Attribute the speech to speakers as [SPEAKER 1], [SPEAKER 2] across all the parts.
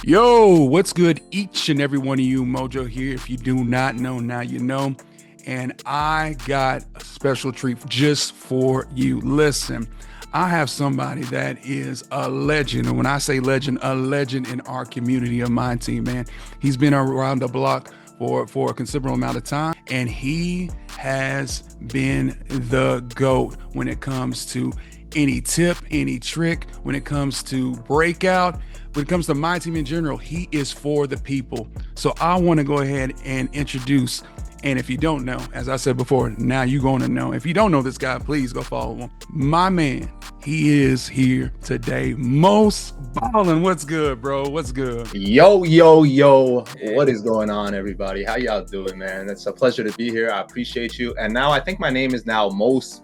[SPEAKER 1] Yo, what's good, each and every one of you? Mojo here. If you do not know, now you know. And I got a special treat just for you. Listen, I have somebody that is a legend. And when I say legend, a legend in our community of MyTeam, man. He's been around the block for a considerable amount of time, and he has been the GOAT when it comes to any tip, any trick, when it comes to Breakout, when it comes to MyTeam in general. He is for the people. So I want to go ahead and introduce, and if you don't know, as I said before, now you're going to know. If you don't know this guy, please go follow him. My man, he is here today. MOSBALLIN, what's good, bro? What's good?
[SPEAKER 2] Yo, yo, yo. What is going on, everybody? How y'all doing, man? It's a pleasure to be here. I appreciate you. And now I think my name is now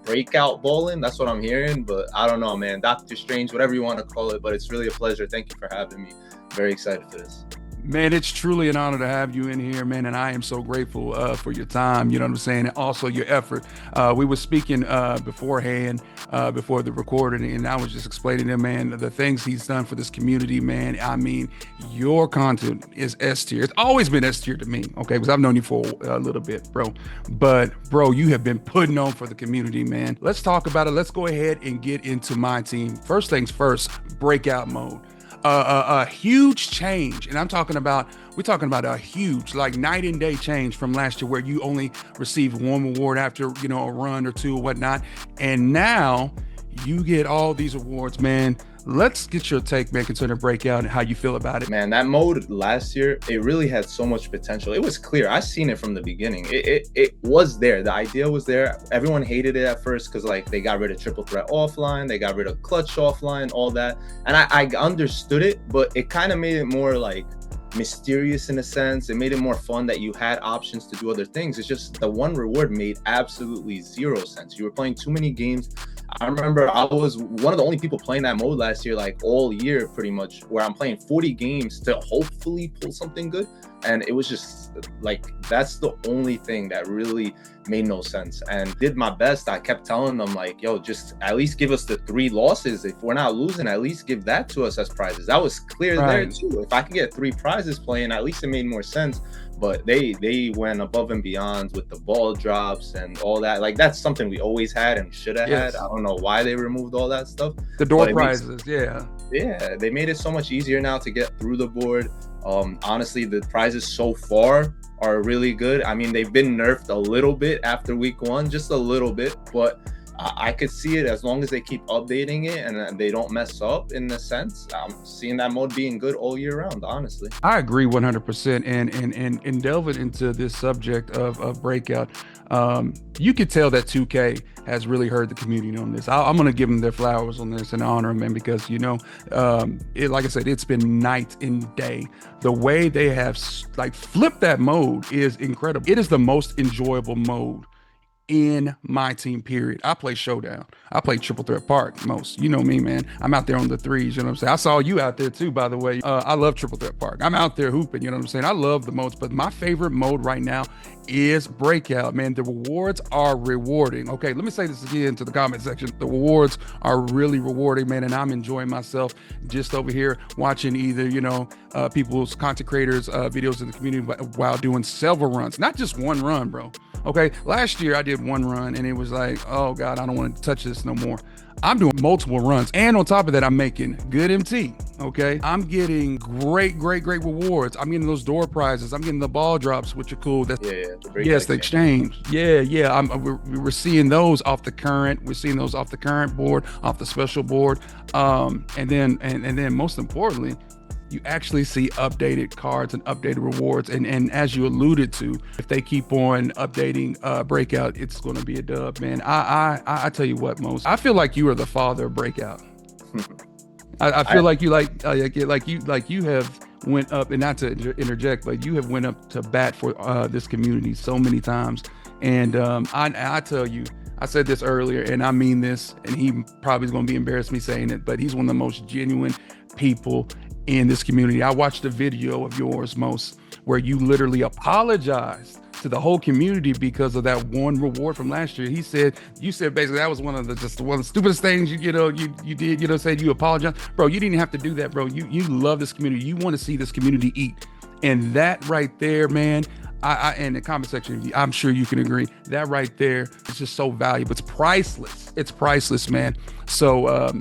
[SPEAKER 2] Breakout Ballin. That's what I'm hearing, but I don't know, man. Doctor Strange, whatever you want to call it, but it's really a pleasure. Thank you for having me. Very excited for this.
[SPEAKER 1] Man, it's truly an honor to have you in here, man, and I am so grateful for your time, you know what I'm saying, and also your effort. We were speaking beforehand, before the recording, and I was just explaining to him, man, the things he's done for this community, man. I mean, your content is S tier. It's always been S tier to me, okay, because I've known you for a little bit, bro. But, bro, you have been putting on for the community, man. Let's talk about it. Let's go ahead and get into MyTeam. First things first, breakout mode. A huge change, and we're talking about a huge, like, night and day change from last year, where you only received one reward after, you know, a run or two or whatnot, and now you get all these awards, man. Let's get your take, man, concerning Breakout and how you feel about it.
[SPEAKER 2] Man, that mode last year, it really had so much potential. It was clear. I seen it from the beginning. It was there. The idea was there. Everyone hated it at first because, like, they got rid of triple threat offline, they got rid of clutch offline, all that. And I understood it, but it kind of made it more, like, mysterious in a sense. It made it more fun that you had options to do other things. It's just the one reward made absolutely zero sense. You were playing too many games. I remember I was one of the only people playing that mode last year, like all year pretty much, where I'm playing 40 games to hopefully pull something good. And it was just like, that's the only thing that really made no sense. And did my best. I kept telling them, like, yo, just at least give us the 3 losses. If we're not losing, at least give that to us as prizes. That was clear there too. If I could get 3 prizes playing, at least it made more sense. But they went above and beyond with the ball drops and all that. Like, that's something we always had and should have had. I don't know why they removed all that stuff.
[SPEAKER 1] The door prizes, yeah,
[SPEAKER 2] they made it so much easier now to get through the board. Honestly, the prizes so far are really good. I mean, they've been nerfed a little bit after week 1, just a little bit, but I could see it as long as they keep updating it and they don't mess up in a sense. I'm seeing that mode being good all year round, honestly.
[SPEAKER 1] I agree 100%. And delving into this subject of Breakout, you could tell that 2K has really heard the community on this. I'm going to give them their flowers on this and honor them, man, because, you know, like I said, it's been night and day. The way they have, like, flipped that mode is incredible. It is the most enjoyable mode in MyTeam, period. I play Showdown. I play Triple Threat Park most. You know me, man. I'm out there on the threes, you know what I'm saying? I saw you out there too, by the way. I love Triple Threat Park. I'm out there hooping, you know what I'm saying? I love the modes, but my favorite mode right now is Breakout, man. The rewards are rewarding. Okay, let me say this again to the comment section. The rewards are really rewarding, man, and I'm enjoying myself just over here watching either, you know, people's content creators, videos in the community while doing several runs, not just one run, bro. Okay, last year I did one run and it was like, oh God, I don't want to touch this no more. I'm doing multiple runs, and on top of that, I'm making good MT. Okay, I'm getting great rewards. I'm getting those door prizes. I'm getting the ball drops, which are cool. That's the exchange. Yeah. We're seeing those off the current. We're seeing those off the current board, off the special board, and then most importantly, you actually see updated cards and updated rewards. And as you alluded to, if they keep on updating Breakout, it's going to be a dub, man. I tell you what, Mos, I feel like you are the father of Breakout. I feel like you you have went up, and not to interject, but you have went up to bat for this community so many times. And I tell you, I said this earlier, and I mean this, and he probably is going to be embarrassed me saying it, but he's one of the most genuine people in this community. I watched a video of yours, Mos, where you literally apologized to the whole community because of that one reward from last year. You said basically that was one of the stupidest things you did, said you apologize. Bro, you didn't have to do that, bro. You love this community. You want to see this community eat. And that right there, man, I in the comment section, I'm sure you can agree, that right there is just so valuable. It's priceless. It's priceless, man. So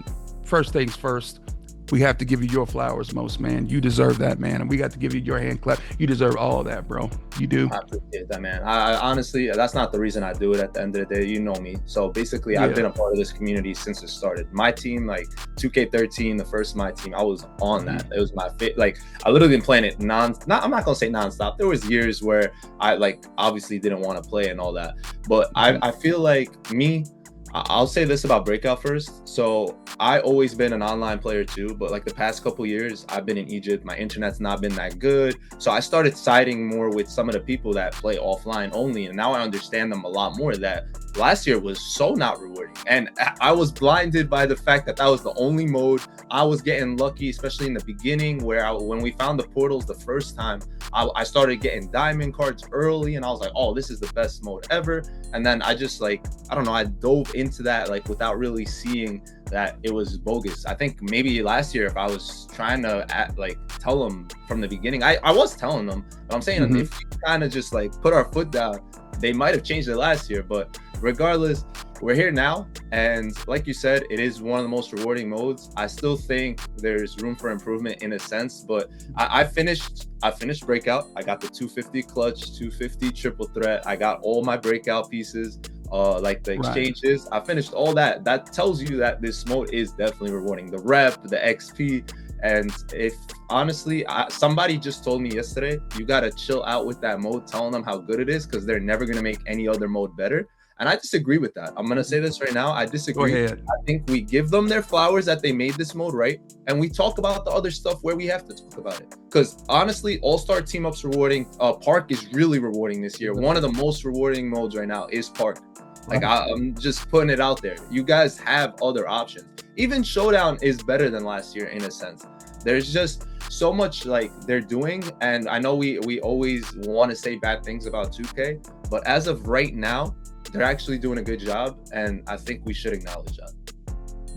[SPEAKER 1] first things first, we have to give you your flowers, Most, man. You deserve that, man. And we got to give you your hand clap. You deserve all of that, bro. You do.
[SPEAKER 2] I appreciate that, man. I honestly, that's not the reason I do it at the end of the day. You know me. So basically, I've been a part of this community since it started. My team, like 2K13, the first MyTeam, I was on that. It was my fit. Like, I literally been playing it I'm not going to say nonstop. There was years where I, like, obviously didn't want to play and all that. But I feel like I'll say this about Breakout first. So I always been an online player too, but like the past couple years, I've been in Egypt. My internet's not been that good. So I started siding more with some of the people that play offline only. And now I understand them a lot more, that last year was so not rewarding. And I was blinded by the fact that that was the only mode. I was getting lucky, especially in the beginning where when we found the portals the first time, I started getting diamond cards early and I was like, oh, this is the best mode ever. And then I just I don't know, I dove into that like without really seeing that it was bogus. I think maybe last year, if I was trying to tell them from the beginning, I was telling them, but I'm saying if we kind of just like put our foot down, they might have changed it last year. But regardless, we're here now, and like you said, it is one of the most rewarding modes. I still think there's room for improvement in a sense, but I finished Breakout. I got the 250 clutch, 250 triple threat. I got all my Breakout pieces, like the exchanges. I finished all that. That tells you that this mode is definitely rewarding. The rep, the XP. And if honestly, somebody just told me yesterday, you got to chill out with that mode, telling them how good it is, because they're never going to make any other mode better. And I disagree with that. I'm going to say this right now. I disagree. I think we give them their flowers that they made this mode right. And we talk about the other stuff where we have to talk about it. Because honestly, All-Star Team Up's rewarding. Park is really rewarding this year. One of the most rewarding modes right now is Park. Like, I'm just putting it out there. You guys have other options. Even Showdown is better than last year in a sense. There's just so much like they're doing. And I know we always want to say bad things about 2K, but as of right now, they're actually doing a good job. And I think we should acknowledge that.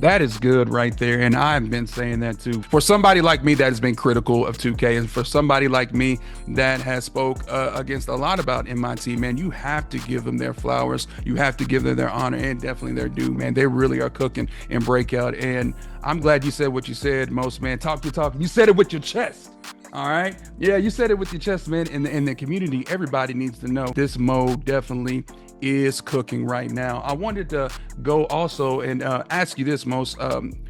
[SPEAKER 1] That is good right there. And I've been saying that too. For somebody like me that has been critical of 2K, and for somebody like me that has spoke against a lot about MIT, man, you have to give them their flowers. You have to give them their honor and definitely their due, man. They really are cooking in Breakout. And I'm glad you said what you said, Most, man. Talk your talk. You said it with your chest. All right. Yeah, you said it with your chest, man. In the community, everybody needs to know this mode definitely is cooking right now. I wanted to go also and ask you this, Most.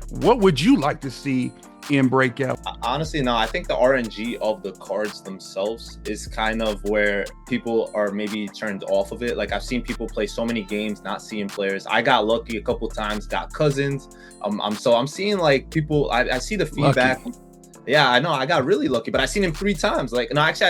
[SPEAKER 1] What would you like to see in Breakout?
[SPEAKER 2] Honestly, no, I think the RNG of the cards themselves is kind of where people are maybe turned off of it. Like, I've seen people play so many games not seeing players. I got lucky a couple times, got cousins. I'm seeing like people, I see the feedback. Lucky. Yeah, I know. I got really lucky, but I seen him 3 times. Like, no, actually,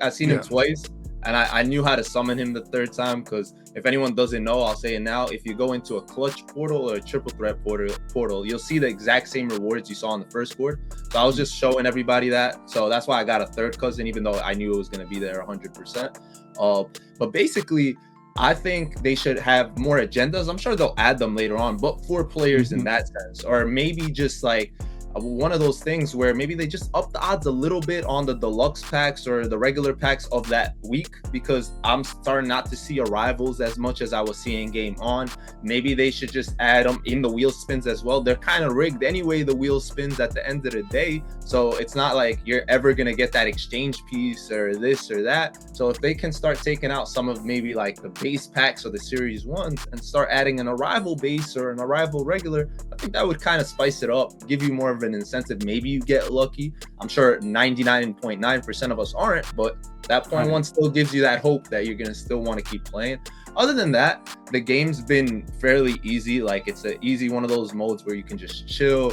[SPEAKER 2] I seen him twice. And I knew how to summon him the 3rd time, because if anyone doesn't know, I'll say it now. If you go into a clutch portal or a triple threat portal, you'll see the exact same rewards you saw on the first board. So I was just showing everybody that. So that's why I got a 3rd cousin, even though I knew it was going to be there 100%. But basically, I think they should have more agendas. I'm sure they'll add them later on, but for players in that sense, or maybe just like one of those things where maybe they just up the odds a little bit on the deluxe packs or the regular packs of that week, because I'm starting not to see arrivals as much as I was seeing game on. Maybe they should just add them in the wheel spins as well. They're kind of rigged anyway, the wheel spins at the end of the day. So it's not like you're ever going to get that exchange piece or this or that. So if they can start taking out some of maybe like the base packs or the series ones and start adding an arrival base or an arrival regular, I think that would kind of spice it up, give you more of an incentive. Maybe you get lucky. I'm sure 99.9% of us aren't, but that 0.1 still gives you that hope that you're going to still want to keep playing. Other than that, the game's been fairly easy. Like, it's an easy one of those modes where you can just chill,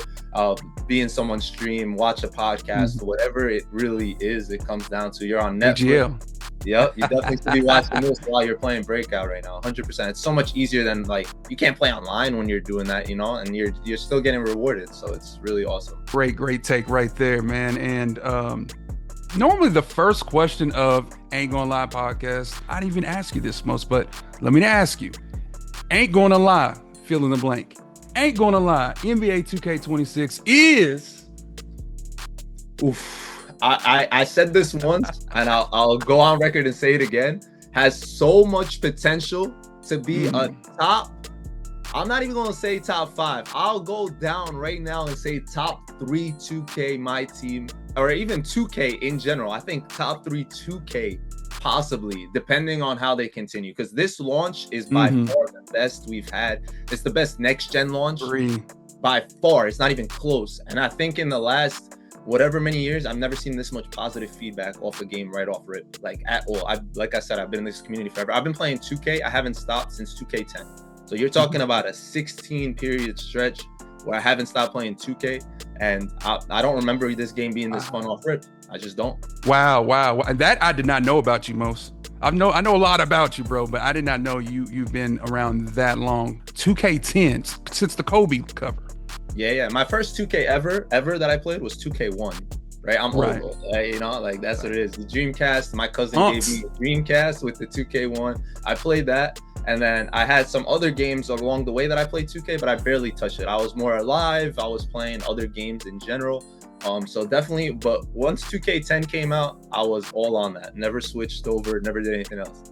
[SPEAKER 2] be in someone's stream, watch a podcast, whatever it really is. It comes down to you're on Netflix.
[SPEAKER 1] AGL.
[SPEAKER 2] Yep, you definitely should be watching this while you're playing Breakout right now. 100%. It's so much easier than, like, you can't play online when you're doing that, you know, and you're still getting rewarded. So it's really awesome.
[SPEAKER 1] Great take right there, man. And normally the first question of Ain't Gonna Lie podcast, I didn't even ask you this, most, but let me ask you. Ain't gonna lie, fill in the blank. Ain't gonna lie, NBA 2K26 is.
[SPEAKER 2] Oof. I said this once, and I'll go on record and say it again. Has so much potential to be a top. I'm not even gonna say top 5. I'll go down right now and say top 3 2K MyTeam, or even 2K in general. I think top 3 2K possibly, depending on how they continue. Because this launch is by far the best we've had. It's the best next gen launch by far. It's not even close. And I think in the last whatever many years, I've never seen this much positive feedback off the game right off rip, like at all. Like I said, I've been in this community forever. I've been playing 2K. I haven't stopped since 2K10. So you're talking about a 16 period stretch where I haven't stopped playing 2K, and I don't remember this game being this fun off rip. I just don't.
[SPEAKER 1] Wow. That I did not know about you, Mos. I know a lot about you, bro, but I did not know you've been around that long. 2K10 since the Kobe cover.
[SPEAKER 2] Yeah. My first 2K ever that I played was 2K1. Right, I'm old, you know, like that's what it is. The Dreamcast, my cousin gave me a Dreamcast with the 2K1. I played that, and then I had some other games along the way that I played 2K, but I barely touched it. I was more alive. I was playing other games in general. So definitely, but once 2K10 came out, I was all on that. Never switched over, never did anything else.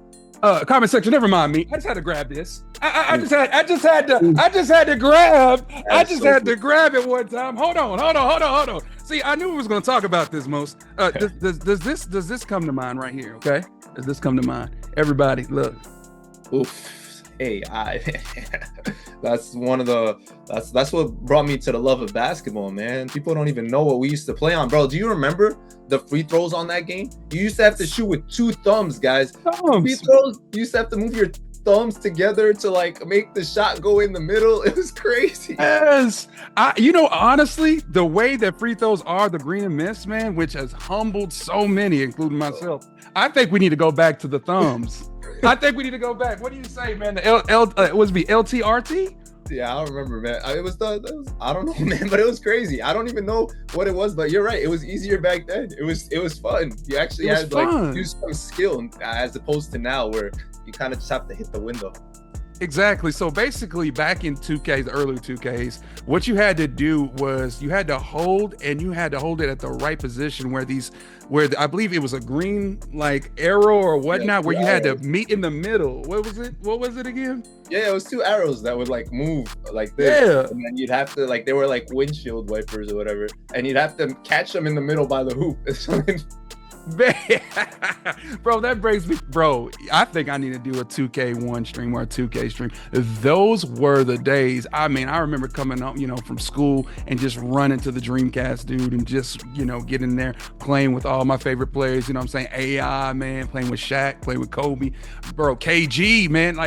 [SPEAKER 1] Comment section, never mind me. I just had to grab this. I just had to grab it one time. Hold on. See, I knew we was gonna talk about this, Most. Does this come to mind right here? Okay, does this come to mind? Everybody, look.
[SPEAKER 2] Oof. Hey, that's what brought me to the love of basketball, man. People don't even know what we used to play on, bro. Do you remember the free throws on that game? You used to have to shoot with 2 thumbs, guys. Free throws, you used to have to move your thumbs together to like make the shot go in the middle. It was crazy.
[SPEAKER 1] Yes. Honestly, the way that free throws are, the green and miss, man, which has humbled so many, including myself. I think we need to go back to the thumbs. I think we need to go back. What do you say, man? The was it LTRT?
[SPEAKER 2] Yeah, I don't remember, man. I don't know, man, but it was crazy. I don't even know what it was, but you're right. It was easier back then. It was fun. You actually had like use some skill as opposed to now where you kind of just have to hit the window.
[SPEAKER 1] Exactly. So basically back in 2K, the early 2Ks, what you had to do was you had to hold, and you had to hold it at the right position where I believe it was a green like arrow or whatnot, where you had to meet in the middle. What was it again? Yeah,
[SPEAKER 2] it was 2 arrows that would like move like this. Yeah. And then you'd have to like, they were like windshield wipers or whatever, and you'd have to catch them in the middle by the hoop.
[SPEAKER 1] Bro, that brings me, bro. I think I need to do a 2K1 stream or a 2K stream. Those were the days. I mean, I remember coming up, from school and just running to the Dreamcast, dude, and just, getting there, playing with all my favorite players. You know what I'm saying? AI, man, playing with Shaq, playing with Kobe, bro, KG, man.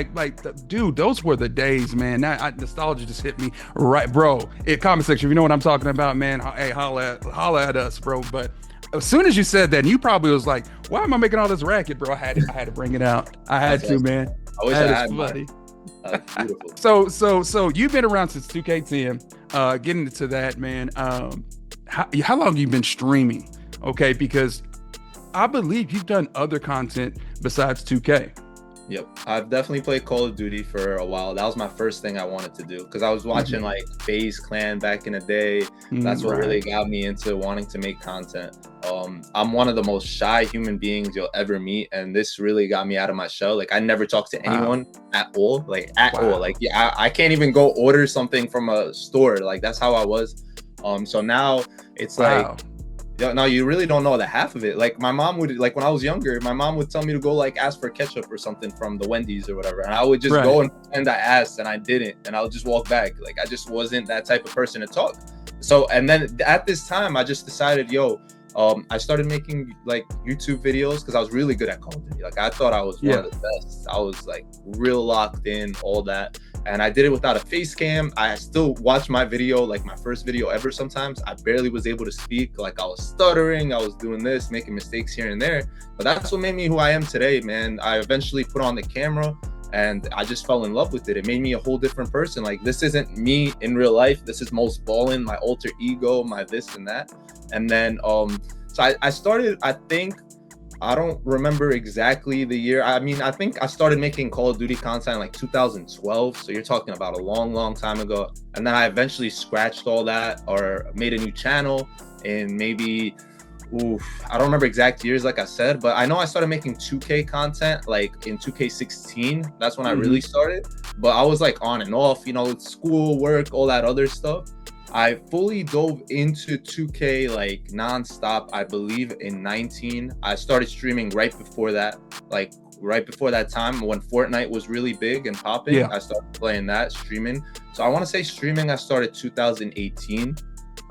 [SPEAKER 1] Dude, those were the days, man. Nostalgia just hit me right, bro. Comment section, if you know what I'm talking about, man. Hey, holla at us, bro. But as soon as you said that, and you probably was like, why am I making all this racket, bro? I had to bring it out. I had to, man.
[SPEAKER 2] I wish I had money.
[SPEAKER 1] Beautiful. So you've been around since 2K10. Getting into that, man. How long have you been streaming? Okay, because I believe you've done other content besides 2K.
[SPEAKER 2] Yep, I've definitely played Call of Duty for a while. That was my first thing I wanted to do because I was watching like FaZe Clan back in the day. That's what really got me into wanting to make content. I'm one of the most shy human beings you'll ever meet, and this really got me out of my shell. Like I never talked to anyone at all, all. Like I can't even go order something from a store. Like that's how I was. So now it's like. No, you really don't know the half of it. Like my mom would, like when I was younger, my mom would tell me to go like ask for ketchup or something from the Wendy's or whatever. And I would just go and pretend I asked and I didn't. And I would just walk back. Like I just wasn't that type of person to talk. So, and then at this time, I just decided, I started making like YouTube videos because I was really good at Call of Duty. Like I thought I was one of the best. I was like real locked in, all that. And I did it without a face cam. I still watch my video, like my first video ever sometimes. I barely was able to speak. Like I was stuttering. I was doing this, making mistakes here and there. But that's what made me who I am today, man. I eventually put on the camera and I just fell in love with it. It made me a whole different person. Like this isn't me in real life. This is MOSBALLIN, my alter ego, my this and that. And then So I started, I don't remember exactly the year. I mean, I think I started making Call of Duty content in like 2012. So you're talking about a long time ago. And then I eventually scratched all that or made a new channel and maybe, I don't remember exact years, like I said, but I know I started making 2K content like in 2K16. That's when I really started. But I was like on and off, you know, school, work, all that other stuff. I fully dove into 2K like nonstop, I believe in 19. I started streaming right before that, like right before that time when Fortnite was really big and popping.
[SPEAKER 1] Yeah.
[SPEAKER 2] I started playing that, streaming. So I want to say streaming, I started 2018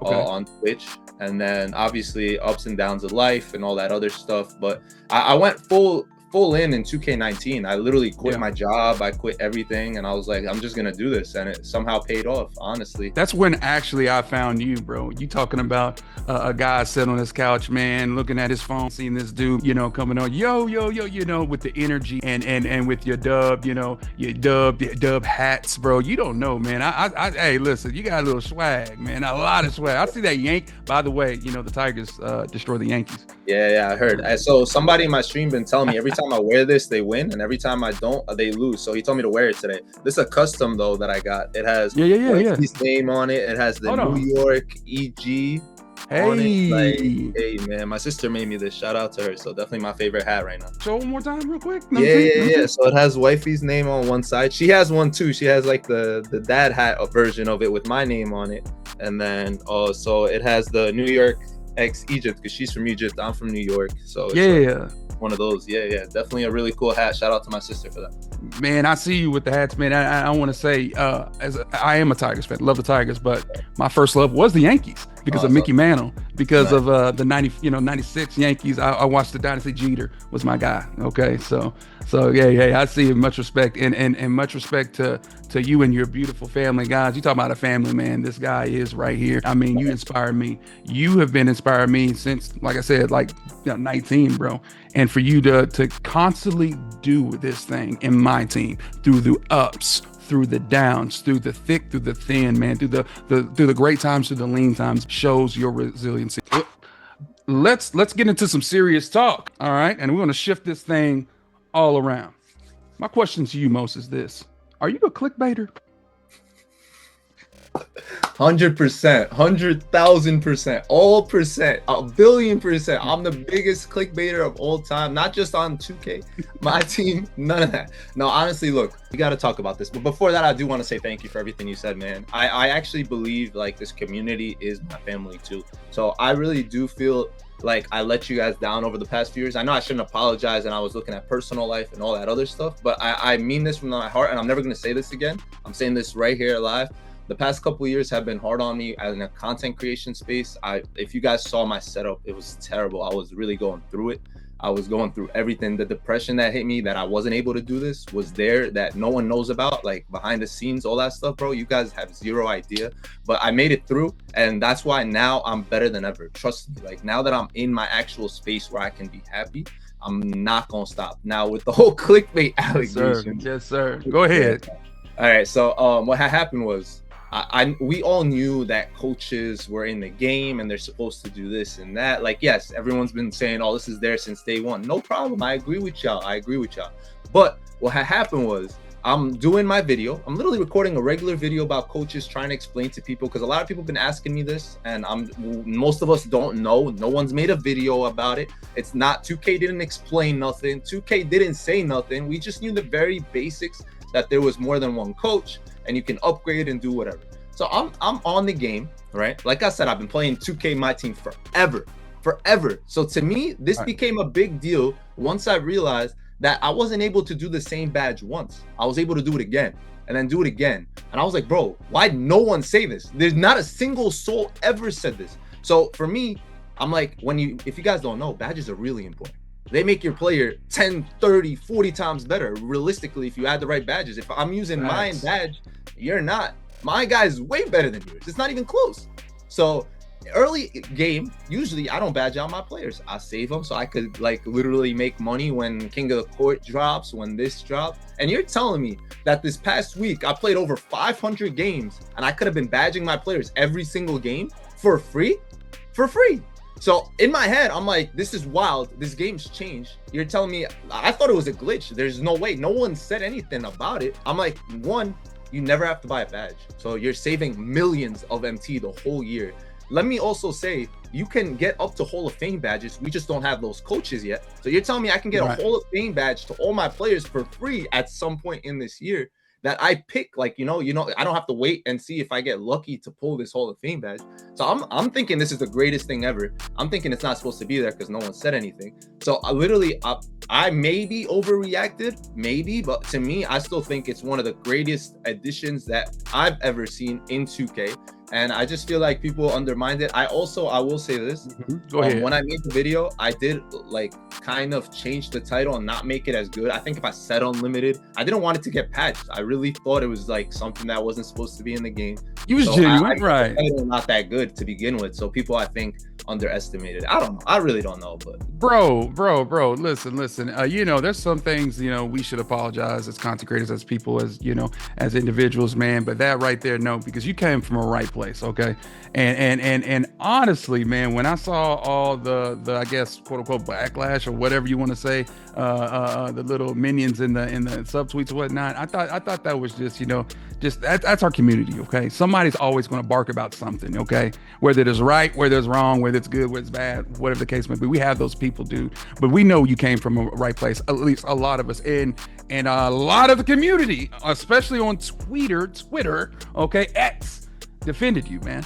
[SPEAKER 2] on Twitch. And then obviously ups and downs of life and all that other stuff. But I went full in 2K19. I literally quit my job. I quit everything. And I was like, I'm just going to do this. And it somehow paid off, honestly.
[SPEAKER 1] That's when actually I found you, bro. You talking about a guy sitting on his couch, man, looking at his phone, seeing this dude, you know, coming on, yo, you know, with the energy and with your dub, you know, your dub hats, bro. You don't know, man. Hey, listen, you got a little swag, man. A lot of swag. I see that yank. By the way, you know, the Tigers destroy the Yankees.
[SPEAKER 2] Yeah, I heard. So somebody in my stream been telling me every time I wear this, they win, and every time I don't, they lose. So he told me to wear it today. This is a custom though that I got. It has his name on it. It has the New York EG on it. Like, hey man, my sister made me this. Shout out to her. So definitely my favorite hat right now.
[SPEAKER 1] Show one more time, real quick.
[SPEAKER 2] Yeah. So it has wifey's name on one side. She has one too. She has like the dad hat version of it with my name on it, and then so it has the New York X Egypt because she's from Egypt. I'm from New York, so it's one of those. Yeah, definitely a really cool hat. Shout out to my sister for that.
[SPEAKER 1] Man, I see you with the hats, man. I want to say, I am a Tigers fan, love the Tigers, but my first love was the Yankees because of Mickey Mantle, because of the 96 Yankees. I watched the Dynasty. Jeter was my guy. Okay, so yeah, I see much respect and much respect to you and your beautiful family, guys. You talk about a family, man. This guy is right here. I mean, you inspire me. You have been inspiring me since, like I said, 19, bro. And for you to constantly do this thing in my team through the ups, through the downs, through the thick, through the thin, man, through the great times, through the lean times, shows your resiliency. Let's get into some serious talk, all right? And we're going to shift this thing all around. My question to you, Mos, is this: are you a clickbaiter?
[SPEAKER 2] 100%, 100,000%, all percent, 1,000,000,000%. I'm the biggest clickbaiter of all time, not just on 2K, my team, none of that. No, honestly, look, we got to talk about this. But before that, I do want to say thank you for everything you said, man. I actually believe like this community is my family too. So I really do feel like I let you guys down over the past few years. I know I shouldn't apologize and I was looking at personal life and all that other stuff, but I mean this from my heart, and I'm never going to say this again. I'm saying this right here live. The past couple of years have been hard on me in a content creation space. If you guys saw my setup, it was terrible. I was really going through it. I was going through everything. The depression that hit me, that I wasn't able to do this, was there, that no one knows about, like behind the scenes, all that stuff, bro. You guys have zero idea, but I made it through, and that's why now I'm better than ever. Trust me. Like now that I'm in my actual space where I can be happy, I'm not gonna stop. Now with the whole clickbait allegation.
[SPEAKER 1] Yes, sir. Go ahead.
[SPEAKER 2] All right. So what had happened was, we all knew that coaches were in the game and they're supposed to do this and that. Like, yes, everyone's been saying, oh, this is there since day one. No problem. I agree with y'all. But what had happened was, I'm doing my video. I'm literally recording a regular video about coaches, trying to explain to people, because a lot of people have been asking me this, and most of us don't know. No one's made a video about it. It's not 2K didn't explain nothing. 2K didn't say nothing. We just knew the very basics, that there was more than one coach and you can upgrade and do whatever. So I'm on the game, right? Like I said, I've been playing 2K MyTeam forever. So to me, this became a big deal once I realized that I wasn't able to do the same badge once. I was able to do it again and then do it again. And I was like, bro, why did no one say this? There's not a single soul ever said this. So for me, I'm like, if you guys don't know, badges are really important. They make your player 10, 30, 40 times better, realistically, if you add the right badges. If I'm using my badge, you're not. My guy is way better than yours. It's not even close. So early game, usually I don't badge out my players. I save them so I could like literally make money when King of the Court drops, when this drops. And you're telling me that this past week, I played over 500 games and I could have been badging my players every single game for free? For free. So in my head, I'm like, this is wild. This game's changed. You're telling me, I thought it was a glitch. There's no way. No one said anything about it. I'm like, one, you never have to buy a badge. So you're saving millions of MT the whole year. Let me also say, you can get up to Hall of Fame badges. We just don't have those coaches yet. So you're telling me I can get a Hall of Fame badge to all my players for free at some point in this year that I pick, like, you know, I don't have to wait and see if I get lucky to pull this Hall of Fame badge. So I'm thinking this is the greatest thing ever. I'm thinking it's not supposed to be there because no one said anything. So I maybe overreacted, maybe, but to me, I still think it's one of the greatest additions that I've ever seen in 2K. And I just feel like people undermined it. I will say this.
[SPEAKER 1] Go ahead.
[SPEAKER 2] When I made the video, I did like kind of change the title and not make it as good. I think if I said unlimited, I didn't want it to get patched. I really thought it was like something that wasn't supposed to be in the game.
[SPEAKER 1] You was genuine, right?
[SPEAKER 2] The title not that good to begin with. So people, I think, underestimated. I don't know. I really don't know, but
[SPEAKER 1] bro, listen. You know, there's some things, you know, we should apologize as content creators, as people, as, you know, as individuals, man. But that right there, no, because you came from a right place, okay? And honestly, man, when I saw all the I guess quote unquote backlash or whatever you want to say, the little minions in the subtweets and whatnot, I thought that was just, you know, just that's our community, okay? Somebody's always going to bark about something, okay? Whether it is right, whether it's wrong, whether it's good, whether it's bad, whatever the case may be. We have those people, dude. But we know you came from a right place, at least a lot of us, and a lot of the community, especially on Twitter, okay, X, defended you, man.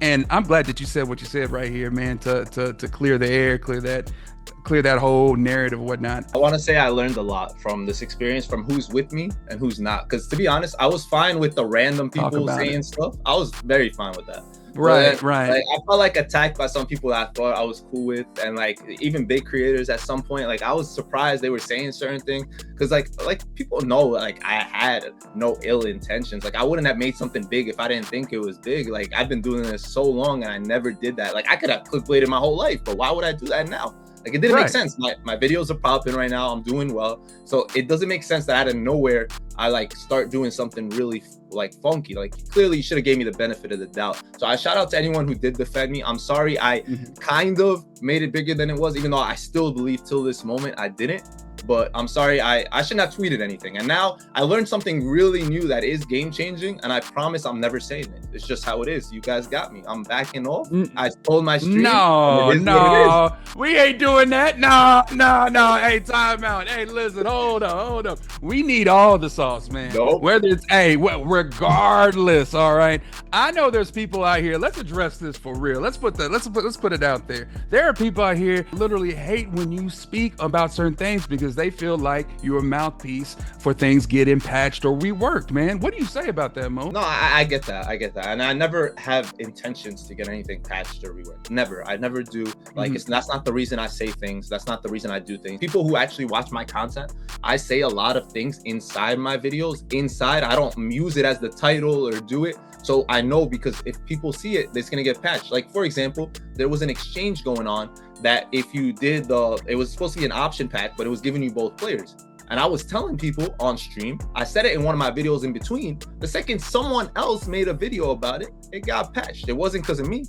[SPEAKER 1] And I'm glad that you said what you said right here, man, to clear the air, clear that whole narrative and whatnot.
[SPEAKER 2] I want to say I learned a lot from this experience, from who's with me and who's not. Because to be honest, I was fine with the random people saying stuff. I was very fine with that.
[SPEAKER 1] Right.
[SPEAKER 2] Like, I felt like attacked by some people that I thought I was cool with, and like even big creators at some point. Like I was surprised they were saying certain things, because like people know like I had no ill intentions. Like I wouldn't have made something big if I didn't think it was big. Like I've been doing this so long and I never did that. Like I could have clickbaited my whole life, but why would I do that now? Like it didn't make sense. My videos are popping right now. I'm doing well. So it doesn't make sense that out of nowhere, I like start doing something really like funky. Like clearly you should have gave me the benefit of the doubt. So I shout out to anyone who did defend me. I'm sorry I kind of made it bigger than it was, even though I still believe till this moment I didn't. But I'm sorry, I shouldn't have tweeted anything. And now I learned something really new that is game changing, and I promise I'm never saying it. It's just how it is. You guys got me. I'm backing off. I told my stream.
[SPEAKER 1] No, we ain't doing that. No. Hey, time out. Hey, listen, hold up. We need all the sauce, man.
[SPEAKER 2] Nope.
[SPEAKER 1] Whether it's regardless, all right. I know there's people out here. Let's address this for real. Let's put it out there. There are people out here literally hate when you speak about certain things because they feel like you're a mouthpiece for things getting patched or reworked, man. What do you say about that, Mo?
[SPEAKER 2] No, I get that. And I never have intentions to get anything patched or reworked. Never. I never do. Like, that's not the reason I say things. That's not the reason I do things. People who actually watch my content, I say a lot of things inside my videos. I don't use it as the title or do it. So I know, because if people see it, it's going to get patched. Like, for example, there was an exchange going on that if you did it was supposed to be an option pack, but it was giving you both players. And I was telling people on stream, I said it in one of my videos in between. The second someone else made a video about it, it got patched. It wasn't because of me.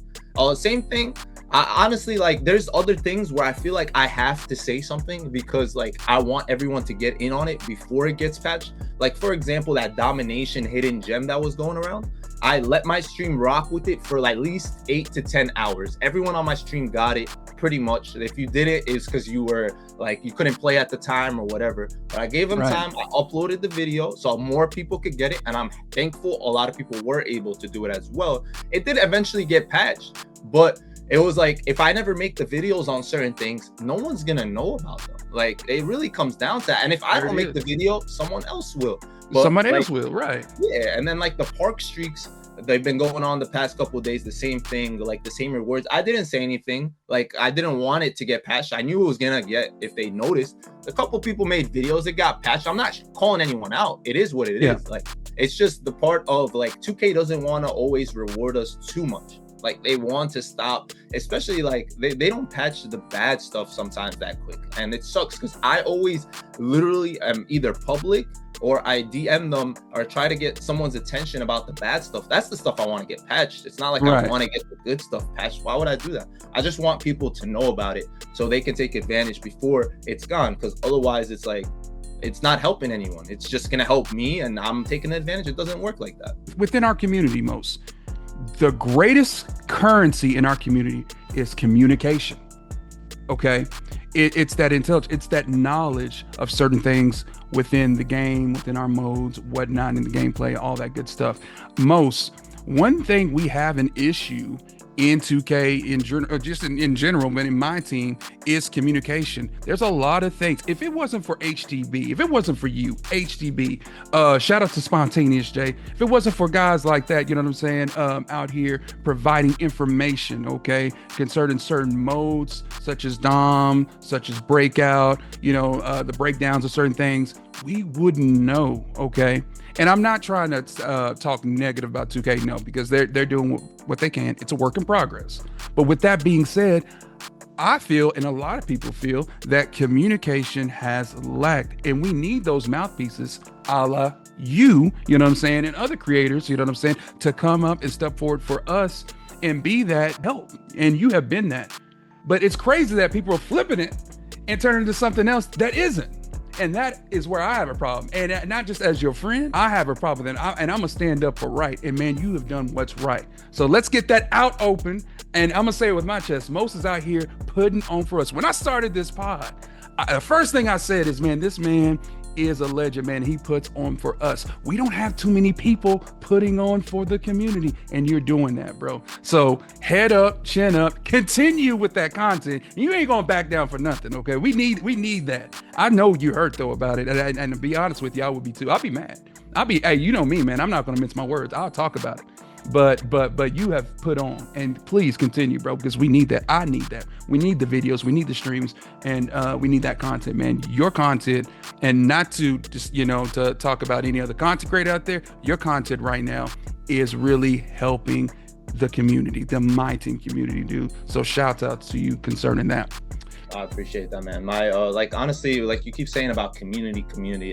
[SPEAKER 2] Same thing. I honestly, like, there's other things where I feel like I have to say something because like I want everyone to get in on it before it gets patched. Like, for example, that domination hidden gem that was going around, I let my stream rock with it for like at least 8 to 10 hours. Everyone on my stream got it pretty much. If you did it, it's because you were like, you couldn't play at the time or whatever. But I gave them time. I uploaded the video so more people could get it. And I'm thankful a lot of people were able to do it as well. It did eventually get patched, but it was like, if I never make the videos on certain things, no one's gonna know about them. Like, it really comes down to that. And if I don't make the video, someone else will. But
[SPEAKER 1] somebody else will, right?
[SPEAKER 2] Yeah, and then like the park streaks, they've been going on the past couple of days, the same thing, like the same rewards. I didn't say anything. Like, I didn't want it to get patched. I knew it was gonna get, if they noticed. A couple people made videos that got patched. I'm not calling anyone out. It is what it is. Like, it's just the part of like 2K doesn't want to always reward us too much. Like, they want to stop, especially like they don't patch the bad stuff sometimes that quick. And it sucks because I always literally am either public or I DM them or try to get someone's attention about the bad stuff, that's the stuff I want to get patched. It's not like I want to get the good stuff patched. Why would I do that? I just want people to know about it so they can take advantage before it's gone, because otherwise it's like, it's not helping anyone. It's just going to help me and I'm taking advantage. It doesn't work like that.
[SPEAKER 1] Within our community, the greatest currency in our community is communication. Okay. It's that intelligence, it's that knowledge of certain things within the game, within our modes, whatnot, in the gameplay, all that good stuff. One thing we have an issue in 2K, in general, but in my team, is communication. There's a lot of things. If it wasn't for HTB, if it wasn't for you, HTB, shout out to Spontaneous J. If it wasn't for guys like that, you know what I'm saying, out here providing information, okay, concerning certain modes, such as Dom, such as Breakout, the breakdowns of certain things, we wouldn't know, okay? And I'm not trying to talk negative about 2K, no, because they're doing what they can. It's a work in progress. But with that being said, I feel, and a lot of people feel, that communication has lacked, and we need those mouthpieces, a la you know what I'm saying, and other creators, you know what I'm saying, to come up and step forward for us and be that help. And you have been that. But it's crazy that people are flipping it and turning into something else that isn't. And that is where I have a problem. And not just as your friend, I have a problem with that. And I'm gonna stand up for right. And man, you have done what's right. So let's get that out open. And I'm gonna say it with my chest, Mos is out here putting on for us. When I started this pod, the first thing I said is, man, this man is a legend, man. He puts on for us. We don't have too many people putting on for the community, and you're doing that, bro. So head up, chin up, continue with that content. You ain't gonna back down for nothing, okay? We need that. I know you hurt though about it, and to be honest with you, I would be too. I'll be mad. Hey, you know me, man. I'm not gonna mince my words. I'll talk about it. But you have put on, and please continue, bro, because we need that. I need that. We need the videos, we need the streams, and we need that content, man. Your content, and not to just, to talk about any other content creator out there, your content right now is really helping the community, the MyTeam community, dude. So shout out to you concerning that.
[SPEAKER 2] I appreciate that, man. My honestly, like you keep saying about community,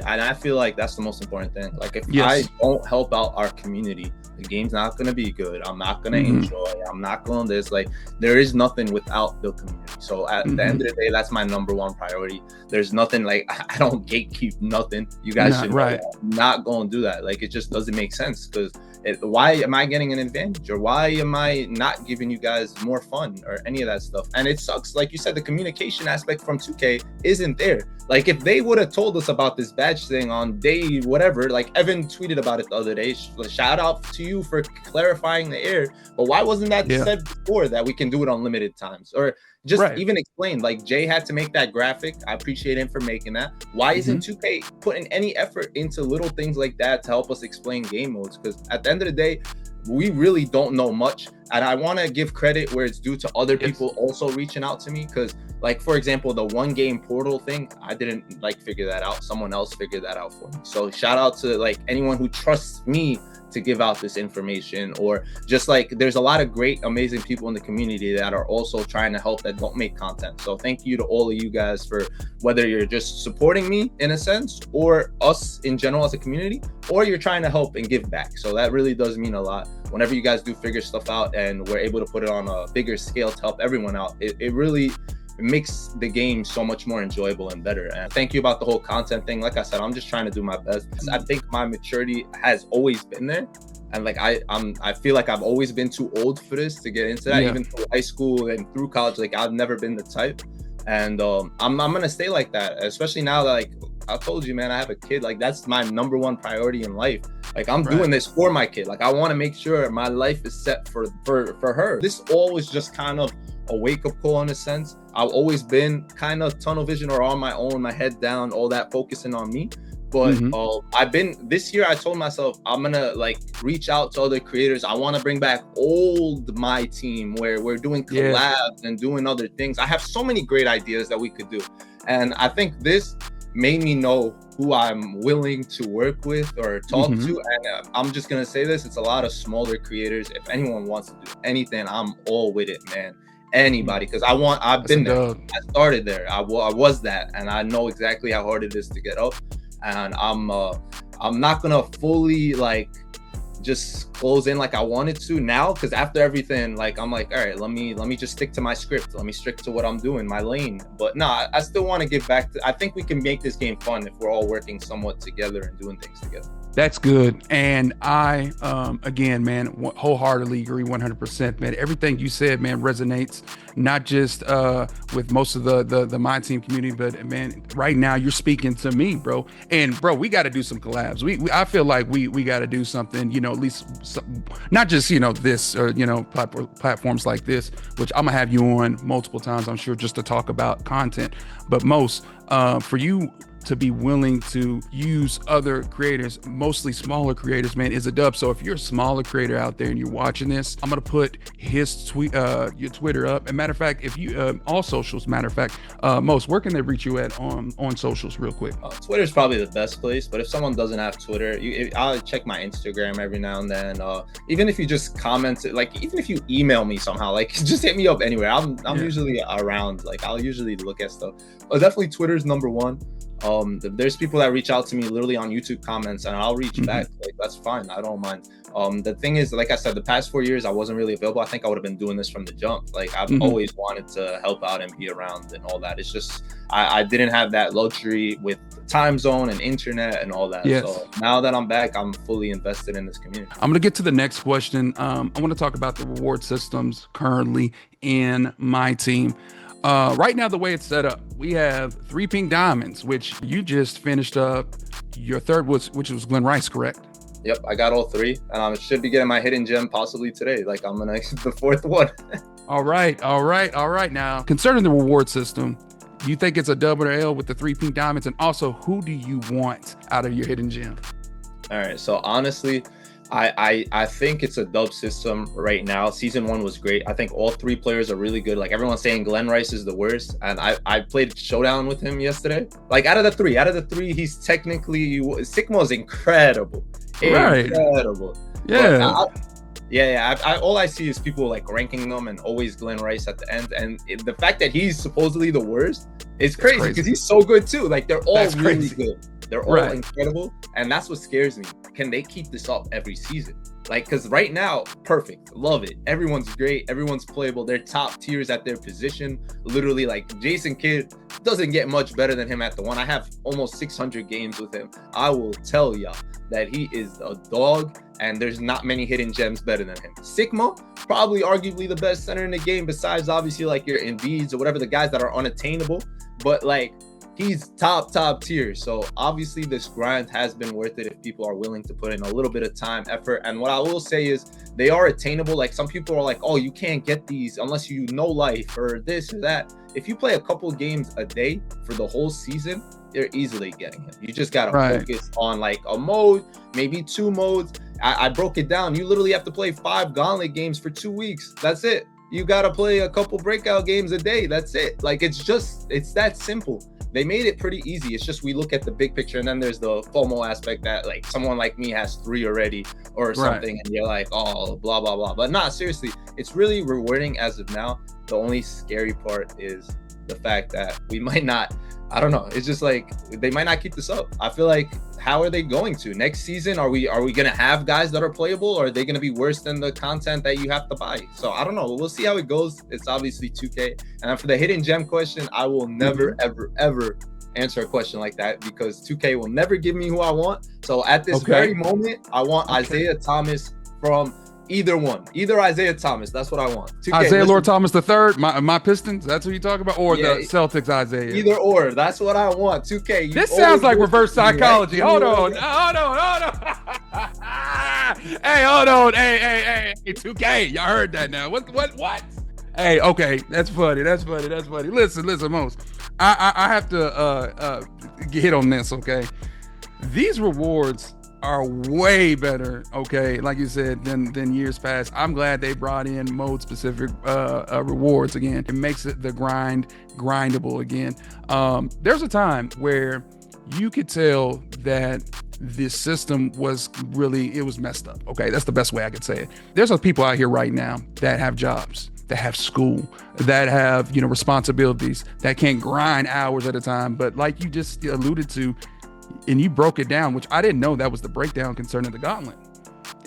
[SPEAKER 2] and I feel like that's the most important thing. Like if I don't help out our community, the game's not gonna be good. I'm not gonna enjoy. I'm not going this. Like there is nothing without the community. So at the end of the day, that's my number one priority. There's nothing, like I don't gatekeep nothing. You guys should know that. I'm not gonna do that. Like it just doesn't make sense, because why am I getting an advantage, or why am I not giving you guys more fun or any of that stuff? And it sucks. Like you said, the communication aspect from 2K isn't there. Like if they would have told us about this badge thing on day whatever, like Evan tweeted about it the other day, shout out to you for clarifying the air. But why wasn't that said before, that we can do it unlimited times? Or just even explain, like Jay had to make that graphic. I appreciate him for making that. Why isn't 2K putting any effort into little things like that to help us explain game modes? Because at the end of the day, we really don't know much. And I want to give credit where it's due to other people also reaching out to me. Because like, for example, the one game portal thing, I didn't figure that out. Someone else figured that out for me. So shout out to like anyone who trusts me to give out this information, or just like there's a lot of great, amazing people in the community that are also trying to help that don't make content. So thank you to all of you guys for whether you're just supporting me in a sense, or us in general as a community, or you're trying to help and give back. So that really does mean a lot. Whenever you guys do figure stuff out and we're able to put it on a bigger scale to help everyone out, it really makes the game so much more enjoyable and better. And thank you about the whole content thing. Like I said, I'm just trying to do my best. I think my maturity has always been there, and like I feel like I've always been too old for this to get into that. Even through high school and through college, like I've never been the type. And I'm gonna stay like that, especially now that, like I told you, man, I have a kid. Like that's my number one priority in life. Like I'm doing this for my kid. Like I want to make sure my life is set for her. This all was just kind of a wake-up call in a sense. I've always been kind of tunnel vision or on my own, my head down, all that, focusing on me. But I've been, this year I told myself I'm gonna like reach out to other creators. I want to bring back old MyTeam where we're doing collabs and doing other things. I have so many great ideas that we could do, and I think this made me know who I'm willing to work with or talk to. And I'm just gonna say this, it's a lot of smaller creators. If anyone wants to do anything, I'm all with it, man. Anybody, because I've been there. I started there. I was that, and I know exactly how hard it is to get up. And I'm I'm not gonna fully like just close in like I wanted to now, because after everything, like I'm like, all right, let me just stick to my script, let me stick to what I'm doing, my lane. But no, I still want to give back to, I think we can make this game fun if we're all working somewhat together and doing things together.
[SPEAKER 1] That's good. And I, again, man, wholeheartedly agree 100%, man. Everything you said, man, resonates, not just with most of the MyTeam community, but man, right now you're speaking to me, bro. And bro, we got to do some collabs. I feel like we got to do something, you know, at least not just, you know, this or, you know, platforms like this, which I'm gonna have you on multiple times, I'm sure, just to talk about content. But most, for you to be willing to use other creators, mostly smaller creators, man, is a dub. So if you're a smaller creator out there and you're watching this, I'm gonna put his tweet, your Twitter up. And matter of fact, if you all socials, matter of fact, Most, where can they reach you at on socials real quick?
[SPEAKER 2] Twitter is probably the best place, but if someone doesn't have Twitter, I'll check my Instagram every now and then. Even if you just comment, like even if you email me somehow, like just hit me up anywhere. I'm usually around, like I'll usually look at stuff. But definitely Twitter's number one. There's people that reach out to me literally on YouTube comments, and I'll reach back. Like that's fine, I don't mind. The thing is, like I said, the past 4 years I wasn't really available. I think I would have been doing this from the jump. Like I've always wanted to help out and be around and all that. It's just I didn't have that luxury with time zone and internet and all that.
[SPEAKER 1] Yes.
[SPEAKER 2] So now that I'm back, I'm fully invested in this community.
[SPEAKER 1] I'm gonna get to the next question. I want to talk about the reward systems currently in MyTeam. Right now, the way it's set up, we have 3 pink diamonds, which you just finished up your third, which was Glen Rice, correct?
[SPEAKER 2] Yep, I got all 3, and I should be getting my hidden gem possibly today. Like I'm gonna the 4th one.
[SPEAKER 1] All right. Now, concerning the reward system, do you think it's a dub or L with the 3 pink diamonds? And also, who do you want out of your hidden gem?
[SPEAKER 2] All right, so honestly, I think it's a dub system right now. Season 1 was great. I think all 3 players are really good. Like everyone's saying Glen Rice is the worst, and I played showdown with him yesterday. Like out of the three, he's technically Sigma is incredible.
[SPEAKER 1] Right.
[SPEAKER 2] Incredible.
[SPEAKER 1] Yeah.
[SPEAKER 2] All I see is people like ranking them and always Glen Rice at the end, and the fact that he's supposedly the worst is crazy because he's so good too. Like they're all really good. They're all incredible, and that's what scares me. Can they keep this up every season? Like, because right now, perfect, love it. Everyone's great, everyone's playable. They're top tiers at their position. Literally, like Jason Kidd doesn't get much better than him at the 1. I have almost 600 games with him. I will tell y'all that he is a dog, and there's not many hidden gems better than him. Sigma, probably arguably the best center in the game, besides obviously like your Embiids or whatever, the guys that are unattainable. But like, he's top tier. So obviously this grind has been worth it if people are willing to put in a little bit of time, effort. And what I will say is they are attainable. Like some people are like, oh, you can't get these unless you know life or this or that. If you play a couple games a day for the whole season, they're easily getting him. You just got to focus on like a mode, maybe 2 modes. I broke it down. You literally have to play 5 gauntlet games for 2 weeks. That's it. You got to play a couple breakout games a day. That's it. Like, it's that simple. They made it pretty easy. It's just we look at the big picture, and then there's the FOMO aspect that like someone like me has 3 already or something, and you're like, oh, blah, blah, blah. But nah, seriously, it's really rewarding as of now. The only scary part is the fact that we might not, I don't know. It's just like they might not keep this up. I feel like, how are they going to next season? Are we gonna have guys that are playable, or are they gonna be worse than the content that you have to buy? So I don't know. We'll see how it goes. It's obviously 2K. And for the hidden gem question, I will never ever answer a question like that, because 2K will never give me who I want. So at this very moment, I want Isaiah Thomas from either one, either Isaiah Thomas. That's what I want. 2K,
[SPEAKER 1] Isaiah Lord Thomas III, my Pistons. That's what you talk about, or the Celtics Isaiah.
[SPEAKER 2] Either or. That's what I want. 2K.
[SPEAKER 1] This sounds like reverse psychology. Hold on. Hey, hold on. Hey, 2K. Y'all heard that now? What? Hey, okay. That's funny. Listen, Most. I have to hit on this. Okay, these rewards are way better, okay, like you said, than years past. I'm glad they brought in mode specific rewards again. It makes it the grindable again. There's a time where you could tell that this system was messed up. Okay, that's the best way I could say it. There's some people out here right now that have jobs, that have school, that have responsibilities, that can't grind hours at a time. But like you just alluded to, and you broke it down, which I didn't know that was the breakdown concerning the gauntlet.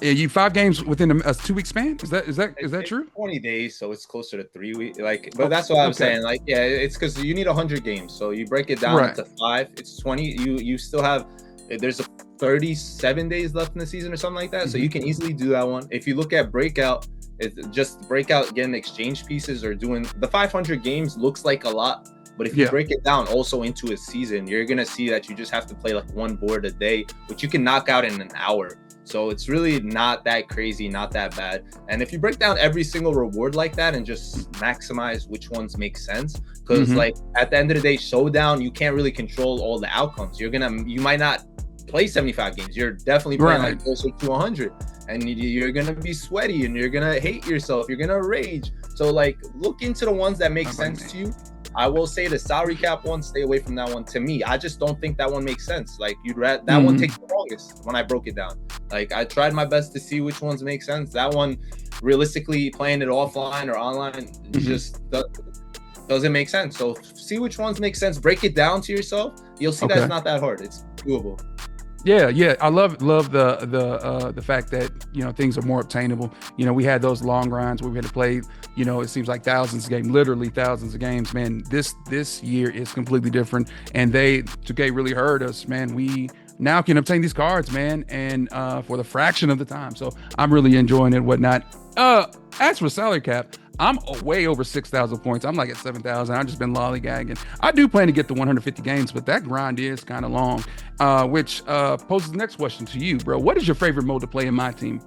[SPEAKER 1] You 5 games within a 2-week span. Is that true?
[SPEAKER 2] 20 days, so it's closer to 3 weeks. Like, but that's what I'm saying. Like, yeah, it's because you need 100 games, so you break it down to 5. It's 20. You still have, there's a 37 days left in the season or something like that. So you can easily do that one. If you look at Breakout, it's just Breakout getting exchange pieces or doing the 500 games looks like a lot. But if you break it down also into a season, you're going to see that you just have to play like 1 board a day, which you can knock out in an hour. So it's really not that crazy, not that bad. And if you break down every single reward like that and just maximize which ones make sense, because like at the end of the day, Showdown, you can't really control all the outcomes. You might not play 75 games. You're definitely playing like closer to 100. And you're going to be sweaty and you're going to hate yourself. You're going to rage. So like look into the ones that make sense to you. I will say the salary cap one, stay away from that one. To me, I just don't think that one makes sense. Like that one takes the longest when I broke it down. Like I tried my best to see which ones make sense. That one, realistically, playing it offline or online just doesn't make sense. So see which ones make sense. Break it down to yourself. You'll see that it's not that hard. It's doable.
[SPEAKER 1] Yeah. I love the fact that, you know, things are more obtainable. You know, we had those long runs where we had to play, you know, it seems like thousands of games, literally thousands of games, man. This year is completely different. And 2K really heard us, man. We now can obtain these cards, man, and for the fraction of the time. So I'm really enjoying it, whatnot. As for salary cap, I'm way over 6,000 points. I'm like at 7,000. I've just been lollygagging. I do plan to get to 150 games, but that grind is kind of long, which poses the next question to you, bro. What is your favorite mode to play in MyTeam?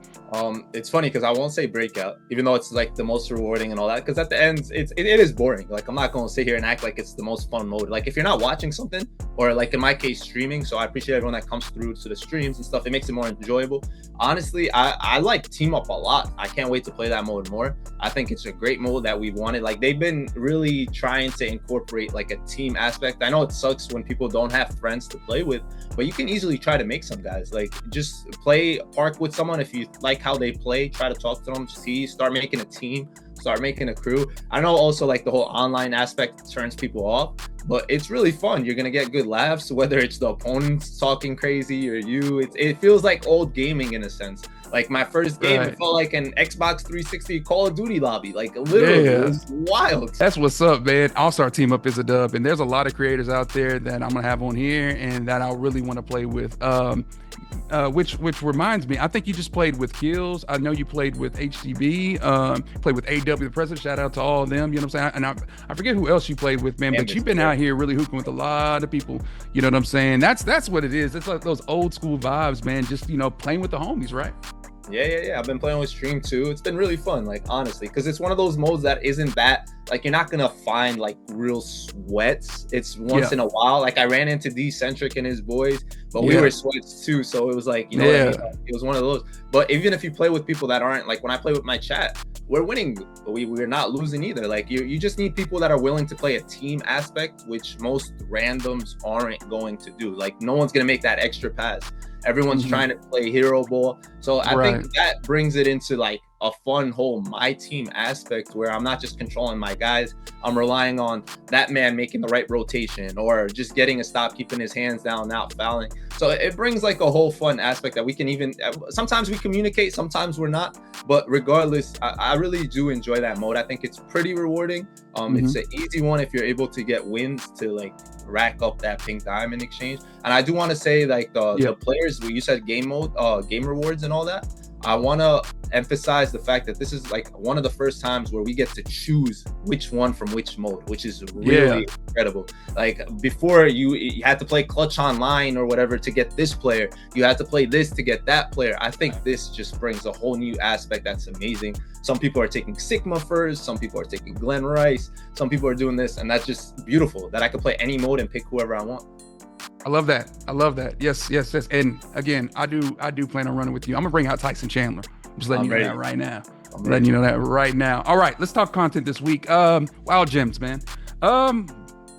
[SPEAKER 2] It's funny because I won't say Breakout, even though it's like the most rewarding and all that, because at the end it is boring. Like I'm not going to sit here and act like it's the most fun mode. Like if you're not watching something, or like in my case streaming, so I appreciate everyone that comes through to the streams and stuff. It makes it more enjoyable. Honestly, I like Team Up a lot. I can't wait to play that mode more. I think it's a great mode that we've wanted. Like they've been really trying to incorporate like a team aspect. I know it sucks when people don't have friends to play with, but you can easily try to make some guys. Like just play park with someone if you like how they play, try to talk to them, start making a team, start making a crew. I know also like the whole online aspect turns people off, but it's really fun. You're gonna get good laughs, whether it's the opponents talking crazy or you. It feels like old gaming in a sense. Like my first game, it felt like an Xbox 360 Call of Duty lobby. Like literally, it was wild.
[SPEAKER 1] That's what's up, man. All-Star Team Up is a dub, and there's a lot of creators out there that I'm gonna have on here and that I really want to play with. Which reminds me, I think you just played with Kills. I know you played with HDB, played with AW the President. Shout out to all of them. You know what I'm saying? And I forget who else you played with, man. But you've been out here really hooping with a lot of people. You know what I'm saying? That's what it is. It's like those old school vibes, man. Just, you know, playing with the homies, right?
[SPEAKER 2] Yeah. I've been playing with Stream too. It's been really fun, like honestly, because it's one of those modes that isn't that, like you're not gonna find like real sweats. It's once in a while. Like I ran into D-Centric and his boys, but we were sweats too. So it was like, you know, what I mean? Like, it was one of those. But even if you play with people that aren't, like when I play with my chat, we're winning, but we're not losing either. Like you just need people that are willing to play a team aspect, which most randoms aren't going to do. Like no one's gonna make that extra pass. Everyone's trying to play hero ball. So I think that brings it into like a fun whole MyTeam aspect where I'm not just controlling my guys. I'm relying on that man making the right rotation or just getting a stop, keeping his hands down, not fouling. So it brings like a whole fun aspect that we can even, sometimes we communicate, sometimes we're not. But regardless, I really do enjoy that mode. I think it's pretty rewarding. It's an easy one if you're able to get wins to like rack up that pink diamond exchange. And I do want to say like the players, you said game mode, game rewards and all that. I want to emphasize the fact that this is like one of the first times where we get to choose which one from which mode, which is really incredible. Like before you had to play clutch online or whatever to get this player. You had to play this to get that player. I think this just brings a whole new aspect that's amazing. Some people are taking Sigma first. Some people are taking Glen Rice. Some people are doing this, and that's just beautiful that I could play any mode and pick whoever I want.
[SPEAKER 1] I love that. Yes. And again, I do plan on running with you. I'm gonna bring out Tyson Chandler. I'm just letting you know that right now. All right, let's talk content this week. Wild gems, man.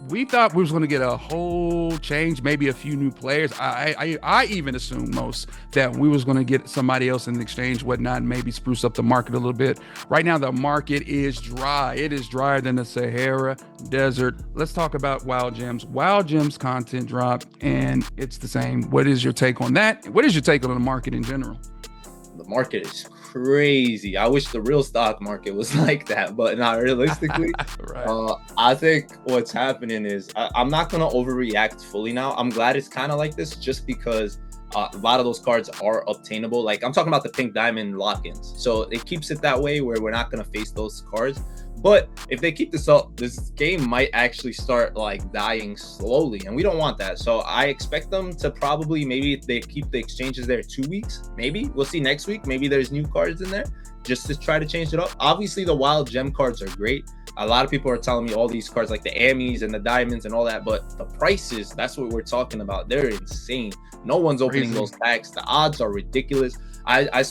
[SPEAKER 1] we thought we was going to get a whole change, maybe a few new players. I even assumed most that we was going to get somebody else in exchange, whatnot, and maybe spruce up the market a little bit. Right now, the market is dry. It is drier than the Sahara Desert. Let's talk about Wild Gems. Wild Gems content drop, and it's the same. What is your take on that? What is your take on the market in general?
[SPEAKER 2] The market is crazy. I wish the real stock market was like that, but not realistically.
[SPEAKER 1] Right.
[SPEAKER 2] I think what's happening is I'm not going to overreact fully now. I'm glad it's kind of like this just because a lot of those cards are obtainable. Like I'm talking about the pink diamond lock-ins. So it keeps it that way where we're not going to face those cards. But if they keep this up, this game might actually start like dying slowly, and we don't want that. So I expect them to probably, maybe if they keep the exchanges there 2 weeks, maybe we'll see next week. Maybe there's new cards in there just to try to change it up. Obviously, the wild gem cards are great. A lot of people are telling me all these cards like the Amis and the diamonds and all that, but the prices, that's what we're talking about. They're insane. No one's opening those packs. The odds are ridiculous. I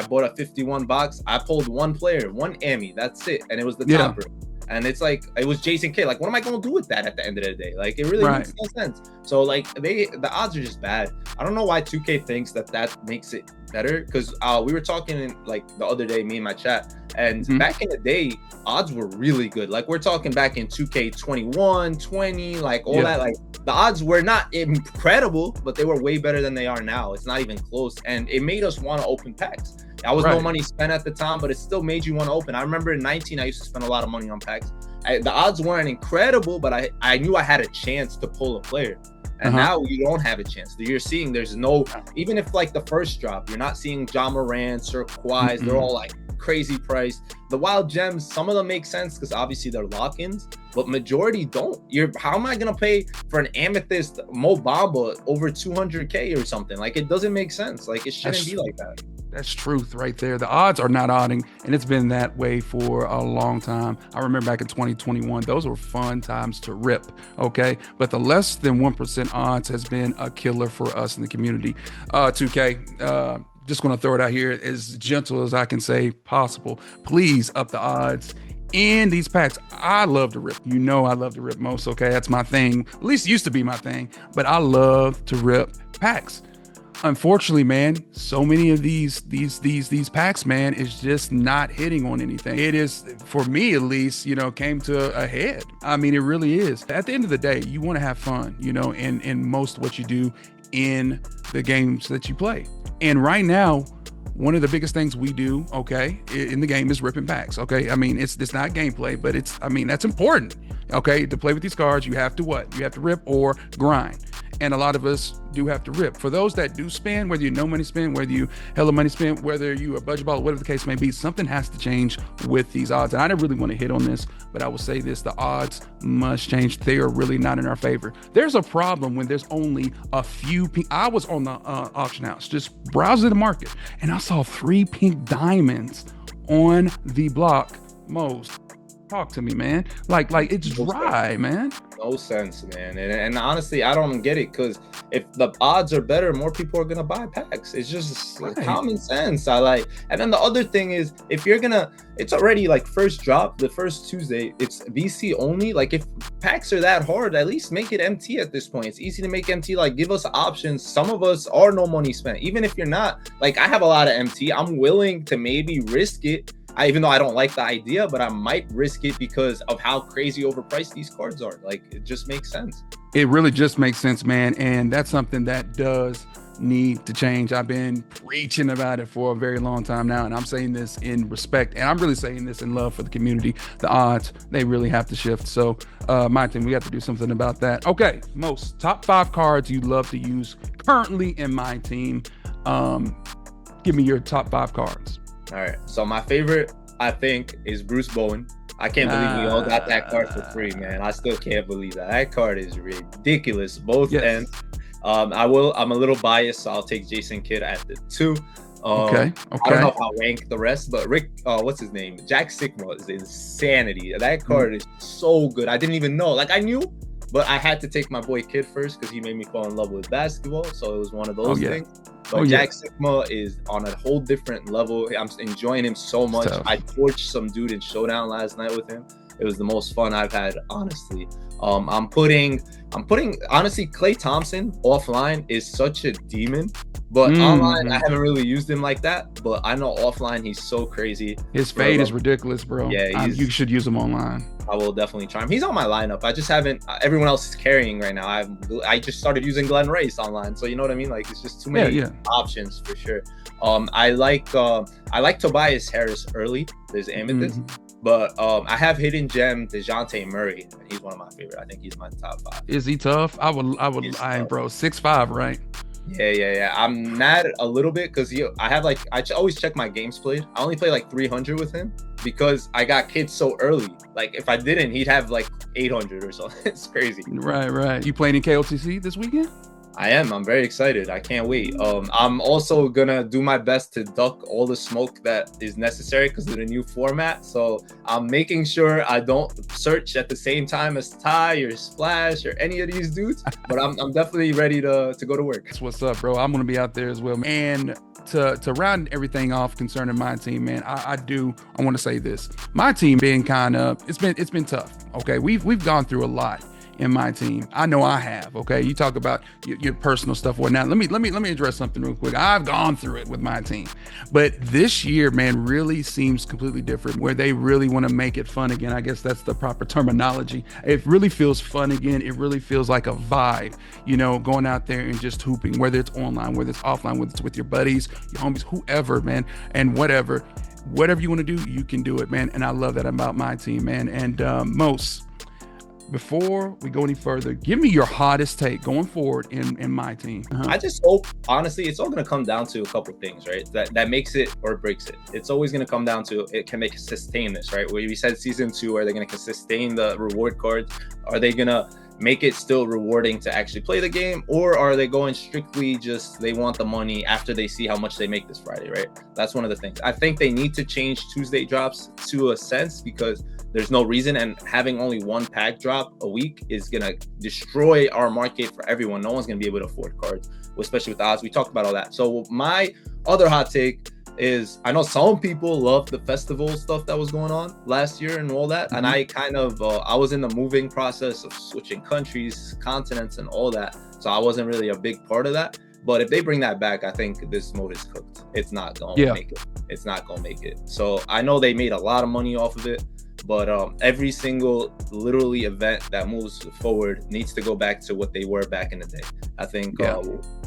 [SPEAKER 2] bought a 51 box. I pulled one player, one Ami. That's it. And it was the topper. And it's like, it was Jason K. Like, what am I going to do with that at the end of the day? Like, it really makes no sense. So, like, the odds are just bad. I don't know why 2K thinks that makes it better. Because we were talking, like, the other day, me and my chat. And back in the day, odds were really good. Like, we're talking back in 2K 21, 20, like, all that. Like, the odds were not incredible, but they were way better than they are now. It's not even close. And it made us want to open packs. I was no money spent at the time, but it still made you want to open. I remember in 19, I used to spend a lot of money on packs. The odds weren't incredible, but I knew I had a chance to pull a player. And now you don't have a chance. You're seeing there's no, even if like the first drop, you're not seeing Ja Morant or Kawhi. They're all like crazy priced. The wild gems, some of them make sense because obviously they're lock-ins, but majority don't. How am I gonna pay for an amethyst Mo Bamba over 200K or something? Like, it doesn't make sense. Like, it shouldn't be like that.
[SPEAKER 1] That's truth right there. The odds are not odding, and it's been that way for a long time. I remember back in 2021, those were fun times to rip, okay? But the less than 1% odds has been a killer for us in the community. 2K, just going to throw it out here as gentle as I can say possible. Please up the odds in these packs. I love to rip. You know I love to rip most, okay? That's my thing. At least it used to be my thing, but I love to rip packs. Unfortunately, man, so many of these packs, man, is just not hitting on anything. It is, for me at least, came to a head. I mean, it really is. At the end of the day, you want to have fun, in most of what you do in the games that you play. And right now, one of the biggest things we do, okay, in the game is ripping packs, okay? I mean, it's not gameplay, but that's important, okay? To play with these cards, you have to what? You have to rip or grind. And a lot of us do have to rip. For those that do spend, whether you no money spend, whether you hella money spend, whether you a budget ball, whatever the case may be, something has to change with these odds. And I didn't really want to hit on this, but I will say this, the odds must change. They are really not in our favor. There's a problem when there's only a few I was on the auction house, just browsing the market, and I saw 3 pink diamonds on the block. Most. Talk to me, man. Like it's dry, man.
[SPEAKER 2] No sense, man. And honestly, I don't get it, because if the odds are better, more people are gonna buy packs. It's just common sense. And then the other thing is, if you're gonna, it's already like first drop, the first Tuesday, it's VC only. Like, if packs are that hard, at least make it MT at this point. It's easy to make MT. Like, give us options. Some of us are no money spent. Even if you're not, like, I have a lot of MT. I'm willing to maybe risk it. Even though I don't like the idea, but I might risk it because of how crazy overpriced these cards are. Like, it just makes sense.
[SPEAKER 1] It really just makes sense, man. And that's something that does need to change. I've been preaching about it for a very long time now, and I'm saying this in respect, and I'm really saying this in love for the community. The odds, they really have to shift. So MyTeam, we have to do something about that. Okay, most top 5 cards you love to use currently in MyTeam. Give me your top 5 cards.
[SPEAKER 2] All right, so my favorite, I think, is Bruce Bowen. I can't believe we all got that card for free, man. I still can't believe that. That card is ridiculous, both ends. I'm a little biased, so I'll take Jason Kidd at the 2.
[SPEAKER 1] Okay.
[SPEAKER 2] I don't know if I'll rank the rest, but what's his name? Jack Sigma is insanity. That card is so good. I didn't even know. Like, I knew, but I had to take my boy Kidd first because he made me fall in love with basketball. So it was one of those things. But Jack Sigma is on a whole different level. I'm enjoying him so much. I torched some dude in Showdown last night with him. It was the most fun I've had, honestly. I'm putting honestly, Klay Thompson offline is such a demon, but online I haven't really used him like that. But I know offline he's so crazy.
[SPEAKER 1] His fade is ridiculous, bro.
[SPEAKER 2] Yeah,
[SPEAKER 1] you should use him online.
[SPEAKER 2] I will definitely try him. He's on my lineup. I just haven't. Everyone else is carrying right now. I just started using Glenn Race online, so you know what I mean. Like, it's just too many options for sure. I like Tobias Harris early. There's Amethyst, but I have hidden gem DeJounte Murray, and he's one of my favorite. I think he's my top 5.
[SPEAKER 1] Is he tough? I ain't bro. 6'5", right?
[SPEAKER 2] Yeah. I'm mad a little bit because I always check my games played. I only play like 300 with him because I got kids so early. Like, if I didn't, he'd have like 800 or something. It's crazy.
[SPEAKER 1] Right. You playing in KOTC this weekend?
[SPEAKER 2] I am. I'm very excited. I can't wait. I'm also gonna do my best to duck all the smoke that is necessary because of the new format. So I'm making sure I don't search at the same time as Ty or Splash or any of these dudes. But I'm definitely ready to go to work.
[SPEAKER 1] That's what's up, bro. I'm gonna be out there as well. And to round everything off concerning MyTeam, man, I want to say this. MyTeam being kind of it's been tough. Okay, we've gone through a lot in MyTeam. I know I have. Okay, you talk about your personal stuff. Whatnot. Let me address something real quick. I've gone through it with MyTeam, but this year, man, really seems completely different. Where they really want to make it fun again. I guess that's the proper terminology. It really feels fun again. It really feels like a vibe. You know, going out there and just hooping, whether it's online, whether it's offline, whether it's with your buddies, your homies, whoever, man, and whatever you want to do, you can do it, man. And I love that about MyTeam, man. And before we go any further, give me your hottest take going forward in MyTeam.
[SPEAKER 2] I just hope, honestly, it's all going to come down to a couple things, right? That makes it or breaks it. It's always going to come down to, it can make sustain this, right? Where we said season 2, are they going to sustain the reward cards? Are they going to make it still rewarding to actually play the game? Or are they going strictly just, they want the money after they see how much they make this Friday, right? That's one of the things. I think they need to change Tuesday drops to a sense because there's no reason, and having only one pack drop a week is gonna destroy our market for everyone. No one's gonna be able to afford cards, especially with the odds. We talked about all that. So my other hot take is, I know some people love the festival stuff that was going on last year and all that, and I kind of I was in the moving process of switching countries, continents, and all that, so I wasn't really a big part of that. But if they bring that back, I think this mode is cooked. It's not gonna make it. It's not gonna make it. So I know they made a lot of money off of it, but every single literally event that moves forward needs to go back to what they were back in the day. I think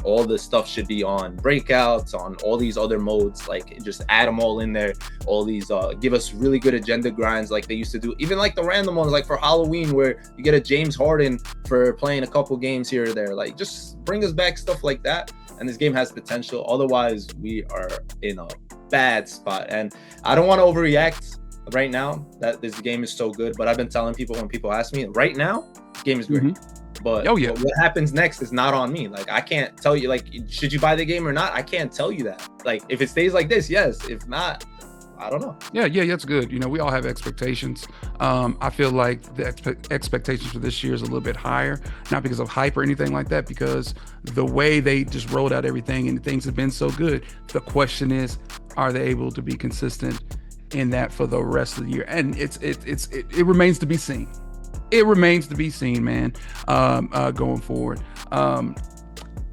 [SPEAKER 2] all the stuff should be on breakouts, on all these other modes, like just add them all in there. All these give us really good agenda grinds like they used to do, even like the random ones like for Halloween where you get a James Harden for playing a couple games here or there. Like, just bring us back stuff like that, and this game has potential. Otherwise, we are in a bad spot, and I don't want to overreact right now that this game is so good, but I've been telling people, when people ask me, right now, the game is great. But what happens next is not on me. Like, I can't tell you, like, should you buy the game or not? I can't tell you that. Like, if it stays like this, yes. If not, I don't know. Yeah,
[SPEAKER 1] that's good. You know, we all have expectations. I feel like the expectations for this year is a little bit higher, not because of hype or anything like that, because the way they just rolled out everything and things have been so good. The question is, are they able to be consistent in that for the rest of the year? And it remains to be seen. It remains to be seen, man. Going forward.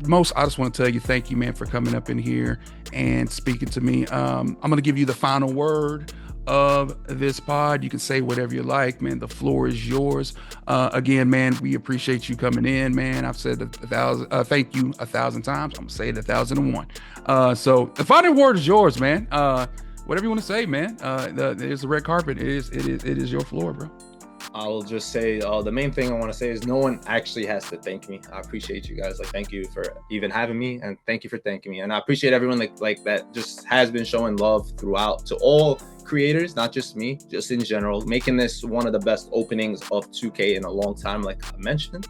[SPEAKER 1] Most, I just want to tell you, thank you, man, for coming up in here and speaking to me. I'm going to give you the final word of this pod. You can say whatever you like, man. The floor is yours. Again, man, we appreciate you coming in, man. I've said thank you 1,000 times. I'm gonna say it 1,001. So the final word is yours, man. Whatever you want to say, man. There's the red carpet. It is your floor, bro.
[SPEAKER 2] I will just say the main thing I want to say is no one actually has to thank me. I appreciate you guys. Like, thank you for even having me, and thank you for thanking me. And I appreciate everyone like that just has been showing love throughout to all creators, not just me, just in general, making this one of the best openings of 2K in a long time, like I mentioned.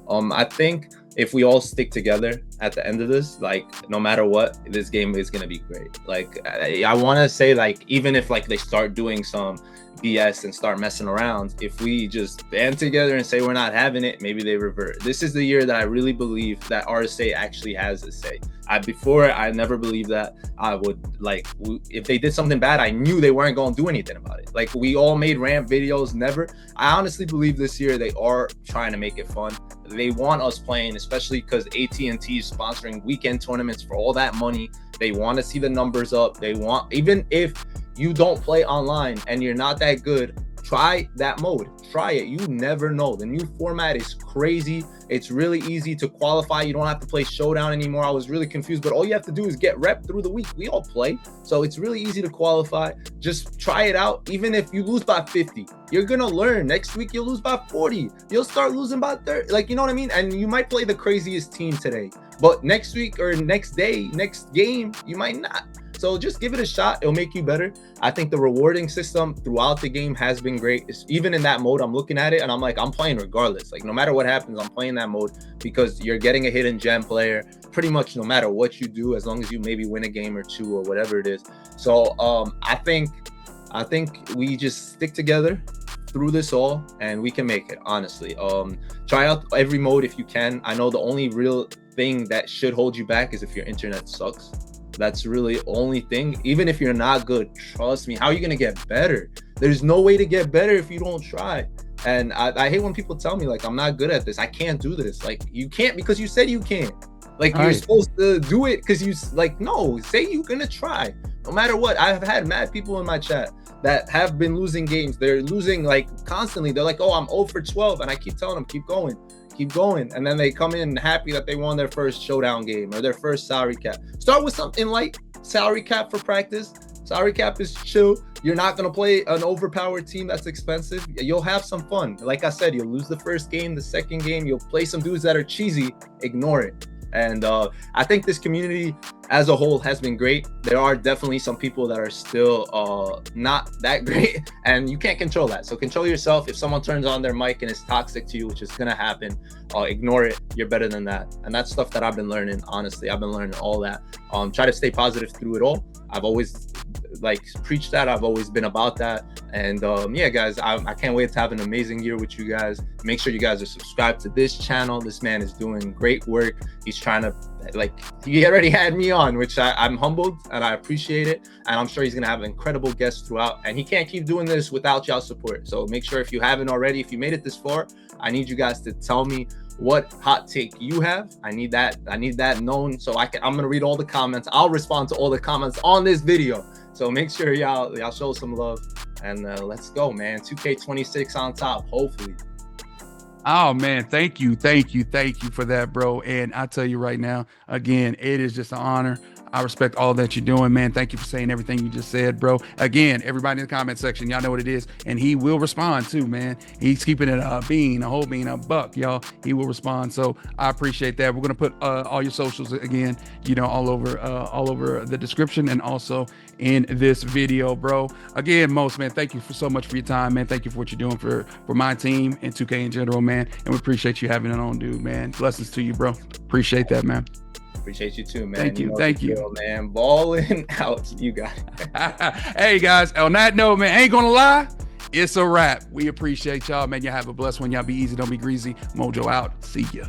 [SPEAKER 2] I think if we all stick together at the end of this, like no matter what, this game is gonna be great. Like I want to say, like even if like they start doing some BS and start messing around, if we just band together and say we're not having it, maybe they revert. This is the year that I really believe that RSA actually has a say. Before I never believed that. I would like, if they did something bad, I knew they weren't going to do anything about it. Like we all made rant videos, never. I honestly believe this year they are trying to make it fun. They want us playing, especially because AT&T is sponsoring weekend tournaments for all that money. They want to see the numbers up. They want, even if you don't play online and you're not that good, try that mode. Try it. You never know. The new format is crazy. It's really easy to qualify. You don't have to play showdown anymore. I was really confused, but all you have to do is get rep through the week. We all play, so it's really easy to qualify. Just try it out. Even if you lose by 50, you're gonna learn. Next week you'll lose by 40. You'll start losing by 30. Like, you know what I mean? And you might play the craziest team today, but next week or next day, next game, you might not. So just give it a shot. It'll make you better. I think the rewarding system throughout the game has been great. Even in that mode, I'm looking at it and I'm like, I'm playing regardless. Like no matter what happens, I'm playing that mode because you're getting a hidden gem player pretty much no matter what you do, as long as you maybe win a game or two or whatever it is. So I think we just stick together through this all and we can make it, honestly. Try out every mode if you can. I know the only real thing that should hold you back is if your internet sucks. That's really the only thing. Even if you're not good, trust me, how are you gonna get better? There's no way to get better if you don't try. And I hate when people tell me like, I'm not good at this, I can't do this. Like, you can't because you said you can't. Like, you're supposed to do it because you like, no, say you're gonna try no matter what. I've had mad people in my chat that have been losing games. They're losing like constantly. They're like, oh, I'm 0 for 12, and I keep telling them keep going, and then they come in happy that they won their first showdown game or their first salary cap. Start with something like salary cap for practice. Salary cap is chill. You're not going to play an overpowered team that's expensive. You'll have some fun. Like I said, you'll lose the first game, the second game, you'll play some dudes that are cheesy, ignore it. And I think this community as a whole has been great. There are definitely some people that are still not that great, and you can't control that. So control yourself. If someone turns on their mic and is toxic to you, which is gonna happen, ignore it. You're better than that. And that's stuff that I've been learning. Honestly, I've been learning all that. Try to stay positive through it all. I've always like preached that. I've always been about that. And yeah, guys, I can't wait to have an amazing year with you guys. Make sure you guys are subscribed to this channel. This man is doing great work. He's trying to, like, he already had me on, which I'm humbled and I appreciate it. And I'm sure he's gonna have incredible guests throughout, and he can't keep doing this without y'all support. So make sure, if you haven't already, if you made it this far, I need you guys to tell me what hot take you have. I need that known, so I'm gonna read all the comments. I'll respond to all the comments on this video. So make sure y'all show some love, and let's go, man. 2K26 on top, hopefully.
[SPEAKER 1] Oh man, thank you for that, bro. And I tell you right now, again, it is just an honor. I respect all that you're doing, man. Thank you for saying everything you just said, bro. Again, everybody in the comment section, y'all know what it is, and he will respond too, man. He's keeping it a whole bean, a buck, y'all. He will respond. So I appreciate that. We're gonna put all your socials again, you know, all over the description and also in this video, bro. Again, Mos, man, thank you so much for your time, man. Thank you for what you're doing for my team and 2K in general, man. And we appreciate you having it on, dude, man. Blessings to you, bro. Appreciate that, man.
[SPEAKER 2] Appreciate you too, man.
[SPEAKER 1] Thank you,
[SPEAKER 2] man. Ballin out. You got it.
[SPEAKER 1] Hey guys, on that note, man, ain't gonna lie, it's a wrap. We appreciate y'all, man. Y'all have a blessed one. Y'all be easy, don't be greasy. Mojo out. See ya.